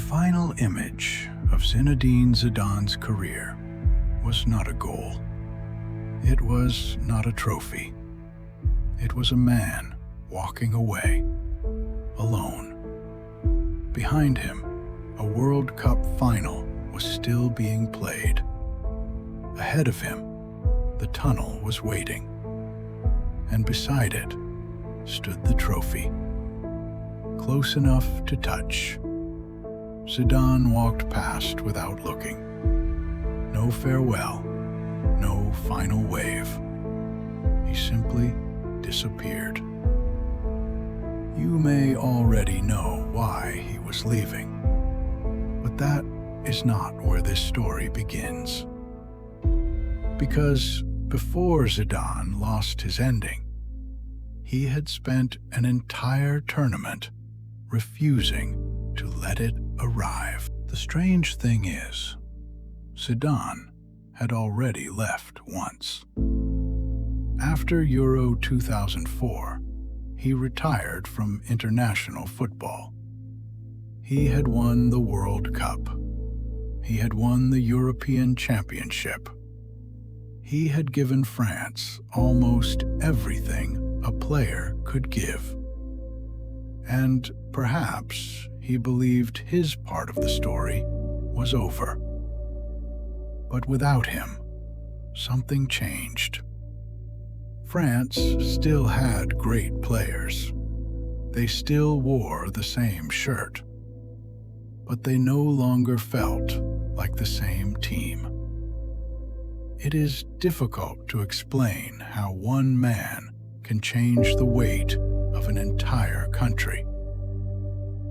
final image of Zinedine Zidane's career was not a goal. It was not a trophy. It was a man walking away, alone. Behind him, a World Cup final was still being played. Ahead of him, the tunnel was waiting, and beside it stood the trophy, close enough to touch. Zidane walked past without looking. No farewell, no final wave. He simply disappeared. You may already know why he was leaving, but that is not where this story begins. Because before Zidane lost his ending, he had spent an entire tournament refusing to let it arrive. The strange thing is, Zidane had already left once. After Euro 2004, he retired from international football. He had won the World Cup. He had won the European Championship. He had given France almost everything a player could give. And perhaps he believed his part of the story was over. But without him, something changed. France still had great players. They still wore the same shirt. But they no longer felt like the same team. It is difficult to explain how one man can change the weight of an entire country.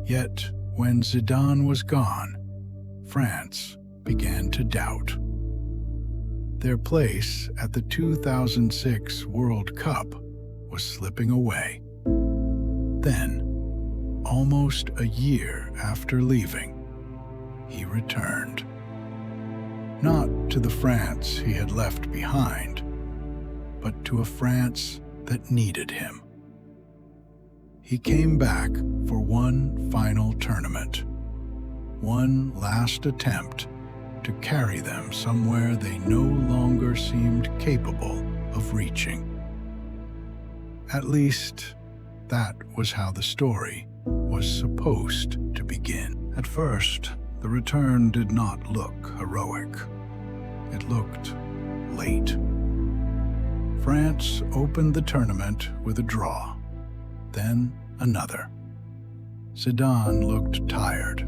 Yet, when Zidane was gone, France began to doubt. Their place at the 2006 World Cup was slipping away. Then, almost a year after leaving, he returned. Not to the France he had left behind, but to a France that needed him. He came back for one final tournament, one last attempt to carry them somewhere they no longer seemed capable of reaching. At least, that was how the story was supposed to begin. At first, the return did not look heroic. It looked late. France opened the tournament with a draw, then another. Zidane looked tired.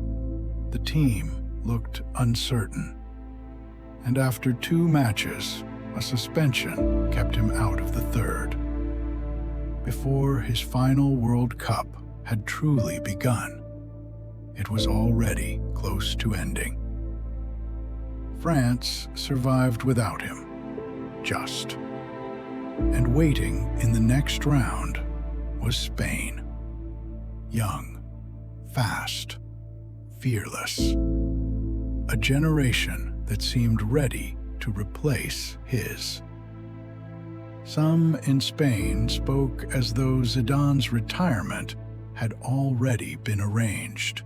The team looked uncertain. And after 2 matches, a suspension kept him out of the third. Before his final World Cup had truly begun, it was already close to ending. France survived without him, just. And waiting in the next round was Spain. Young, fast, fearless. A generation that seemed ready to replace his. Some in Spain spoke as though Zidane's retirement had already been arranged.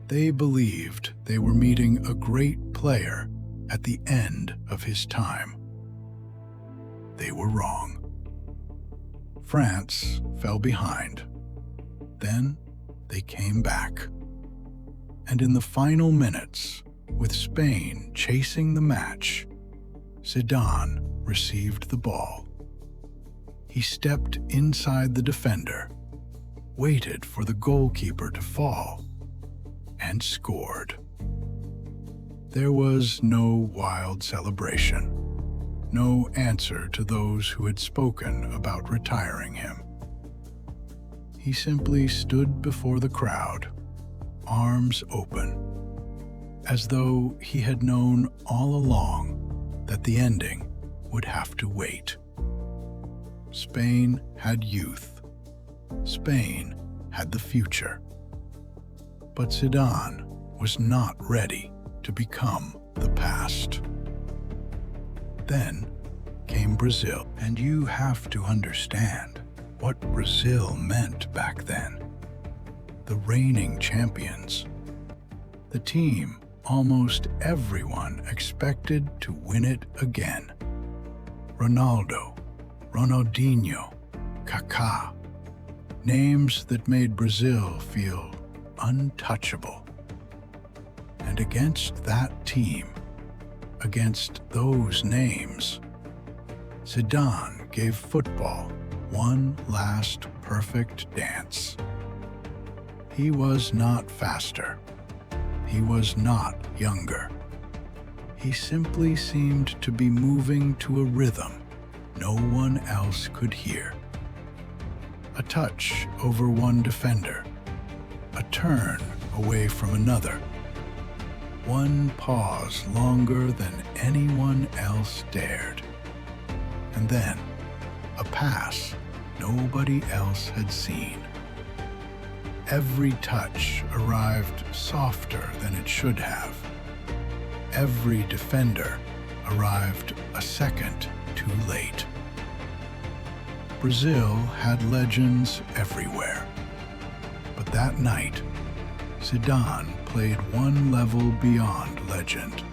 They believed they were meeting a great player at the end of his time. They were wrong. France fell behind. Then they came back. And in the final minutes, with Spain chasing the match, Zidane received the ball. He stepped inside the defender, waited for the goalkeeper to fall, and scored. There was no wild celebration, no answer to those who had spoken about retiring him. He simply stood before the crowd, arms open, as though he had known all along that the ending would have to wait. Spain had youth. Spain had the future. But Zidane was not ready to become the past. Then came Brazil, and you have to understand what Brazil meant back then. The reigning champions, The team, almost everyone expected to win it again. Ronaldo, Ronaldinho, Kaká, names that made Brazil feel untouchable. And against that team, against those names, Zidane gave football one last perfect dance. He was not faster. He was not younger. He simply seemed to be moving to a rhythm no one else could hear. A touch over one defender, a turn away from another, one pause longer than anyone else dared, and then a pass nobody else had seen. Every touch arrived softer than it should have. Every defender arrived a second too late. Brazil had legends everywhere, but that night, Zidane played one level beyond legend,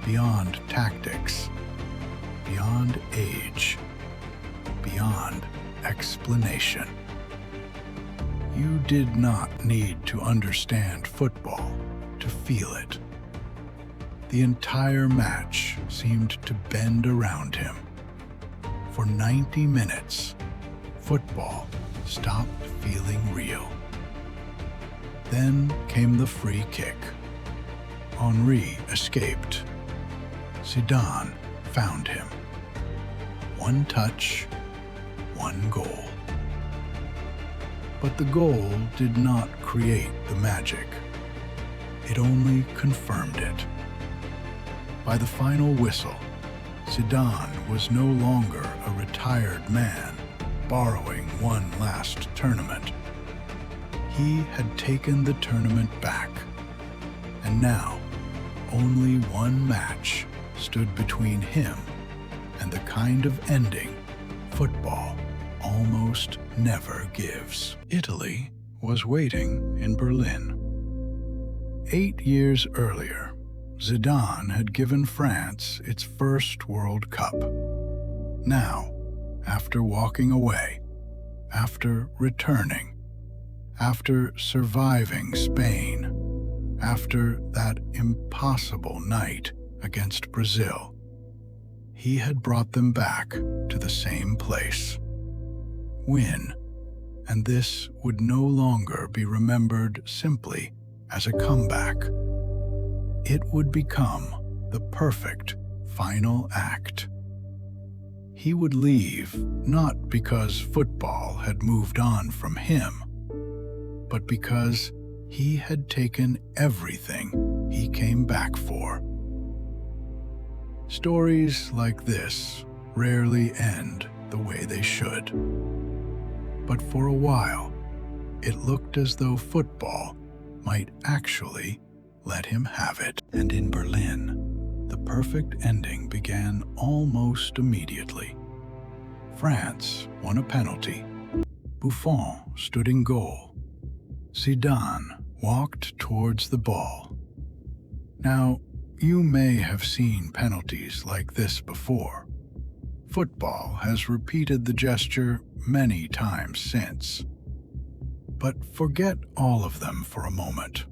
beyond tactics, beyond age, beyond explanation. You did not need to understand football to feel it. The entire match seemed to bend around him. For 90 minutes, football stopped feeling real. Then came the free kick. Henry escaped. Zidane found him. One touch, one goal. But the goal did not create the magic. It only confirmed it. By the final whistle, Zidane was no longer a retired man borrowing one last tournament. He had taken the tournament back, and now only one match stood between him and the kind of ending football almost never gives. Italy was waiting in Berlin. 8 years earlier, Zidane had given France its first World Cup. Now, after walking away, after returning, after surviving Spain, after that impossible night against Brazil, he had brought them back to the same place. Win, and this would no longer be remembered simply as a comeback. It would become the perfect final act. He would leave not because football had moved on from him, but because he had taken everything he came back for. Stories like this rarely end the way they should. But for a while, it looked as though football might actually let him have it. And in Berlin, the perfect ending began almost immediately. France won a penalty. Buffon stood in goal. Zidane walked towards the ball. Now, you may have seen penalties like this before. Football has repeated the gesture many times since. But forget all of them for a moment.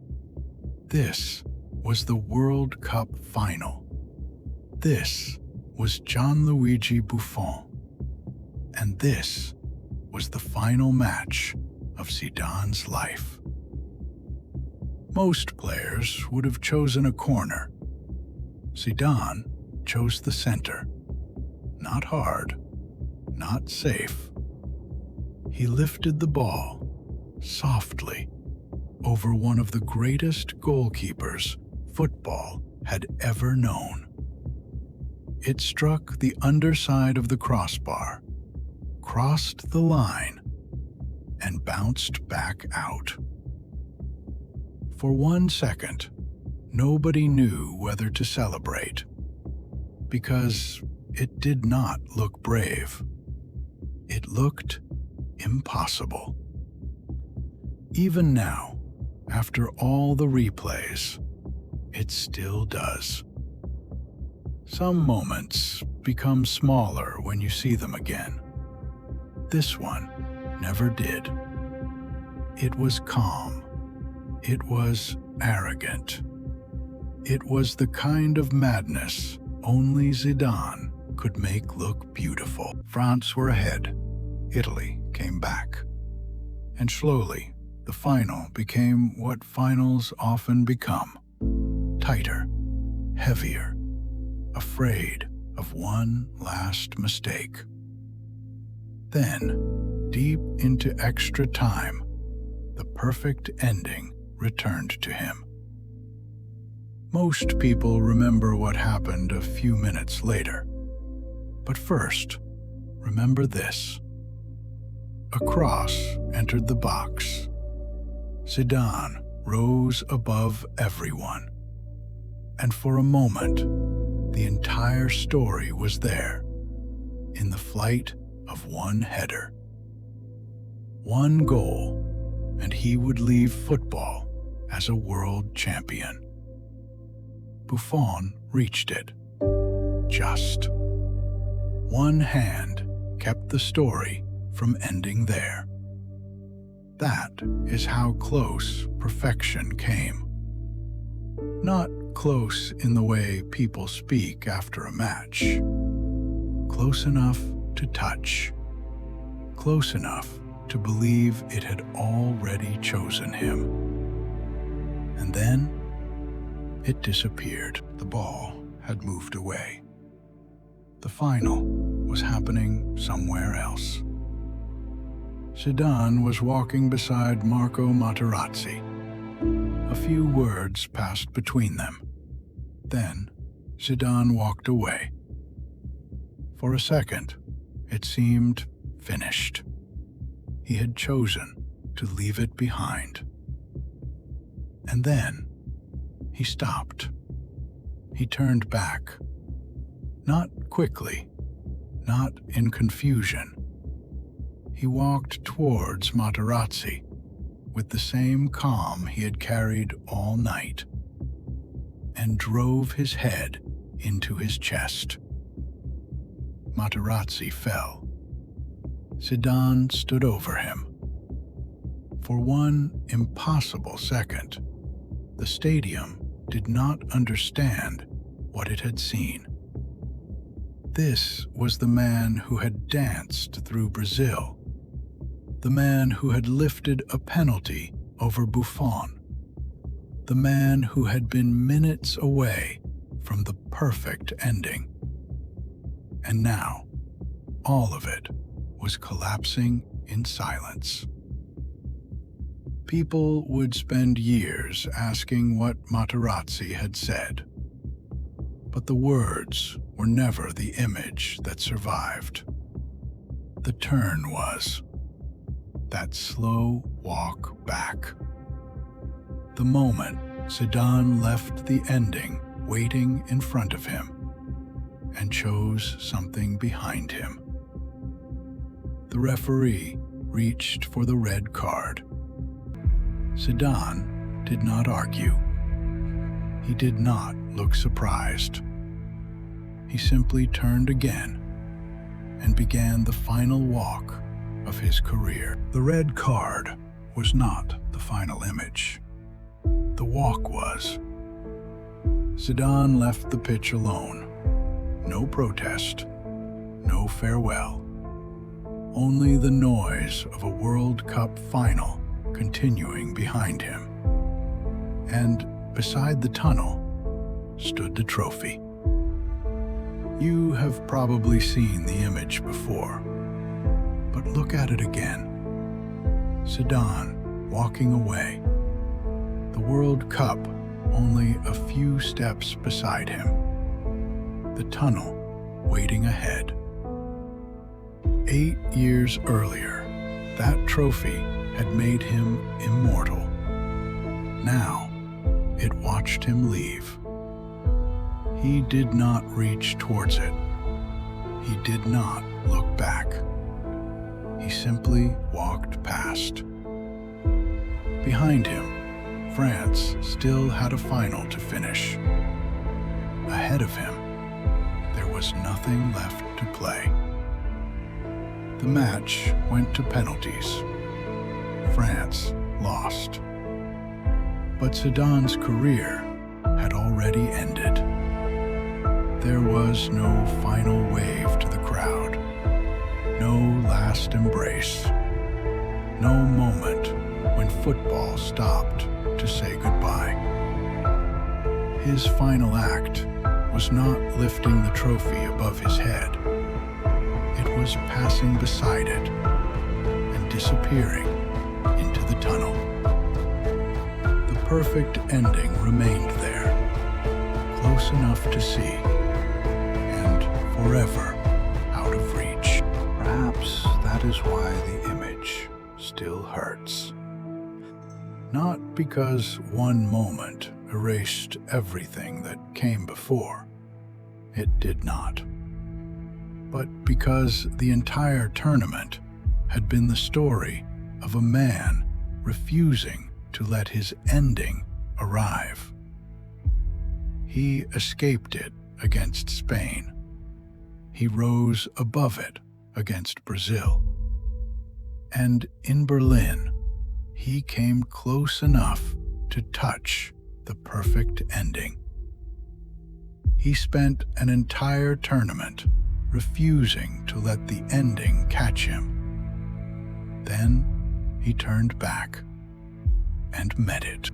This was the World Cup final. This was Gianluigi Buffon. And this was the final match of Zidane's life. Most players would have chosen a corner. Zidane chose the center. Not hard, not safe. He lifted the ball softly over one of the greatest goalkeepers football had ever known. It struck the underside of the crossbar, crossed the line, and bounced back out. For 1 second, nobody knew whether to celebrate, because it did not look brave. It looked impossible. Even now, After all the replays, it still does. Some moments become smaller when you see them again. This one never did. It was calm. It was arrogant. It was the kind of madness only Zidane could make look beautiful. France were ahead. Italy came back. And slowly, the final became what finals often become: tighter, heavier, afraid of one last mistake. Then, deep into extra time, the perfect ending returned to him. Most people remember what happened a few minutes later. But first, remember this. A cross entered the box. Zidane rose above everyone. And for a moment, the entire story was there, in the flight of one header. One goal, and he would leave football as a world champion. Buffon reached it. Just. One hand kept the story from ending there. That is how close perfection came. Not close in the way people speak after a match. Close enough to touch. Close enough to believe it had already chosen him. And then it disappeared. The ball had moved away. The final was happening somewhere else. Zidane was walking beside Marco Materazzi. A few words passed between them. Then Zidane walked away. For a second, it seemed finished. He had chosen to leave it behind. And then he stopped. He turned back. Not quickly, not in confusion. He walked towards Materazzi with the same calm he had carried all night, and drove his head into his chest. Materazzi fell. Zidane stood over him. For one impossible second, the stadium did not understand what it had seen. This was the man who had danced through Brazil, the man who had lifted a penalty over Buffon, the man who had been minutes away from the perfect ending. And now, all of it was collapsing in silence. People would spend years asking what Materazzi had said, but the words were never the image that survived. The turn was that slow walk back. The moment Zidane left the ending waiting in front of him and chose something behind him. The referee reached for the red card. Zidane did not argue. He did not look surprised. He simply turned again and began the final walk of his career. The red card was not the final image. The walk was. Zidane left the pitch alone. No protest, no farewell. Only the noise of a World Cup final continuing behind him. And beside the tunnel stood the trophy. You have probably seen the image before, but look at it again. Zidane walking away. The World Cup only a few steps beside him. The tunnel waiting ahead. 8 years earlier, that trophy had made him immortal. Now, it watched him leave. He did not reach towards it. He did not look back. He simply walked past. Behind him, France still had a final to finish. Ahead of him, there was nothing left to play. The match went to penalties. France lost. But Zidane's career had already ended. There was no final wave to the crowd, no last embrace, no moment when football stopped to say goodbye. His final act was not lifting the trophy above his head. It was passing beside it and disappearing into the tunnel. The perfect ending remained there, close enough to see, and forever out of reach. Perhaps that is why the image still hurts. Not because one moment erased everything that came before. It did not. But because the entire tournament had been the story of a man refusing to let his ending arrive. He escaped it against Spain. He rose above it against Brazil. And in Berlin, he came close enough to touch the perfect ending. He spent an entire tournament refusing to let the ending catch him. Then he turned back and met it.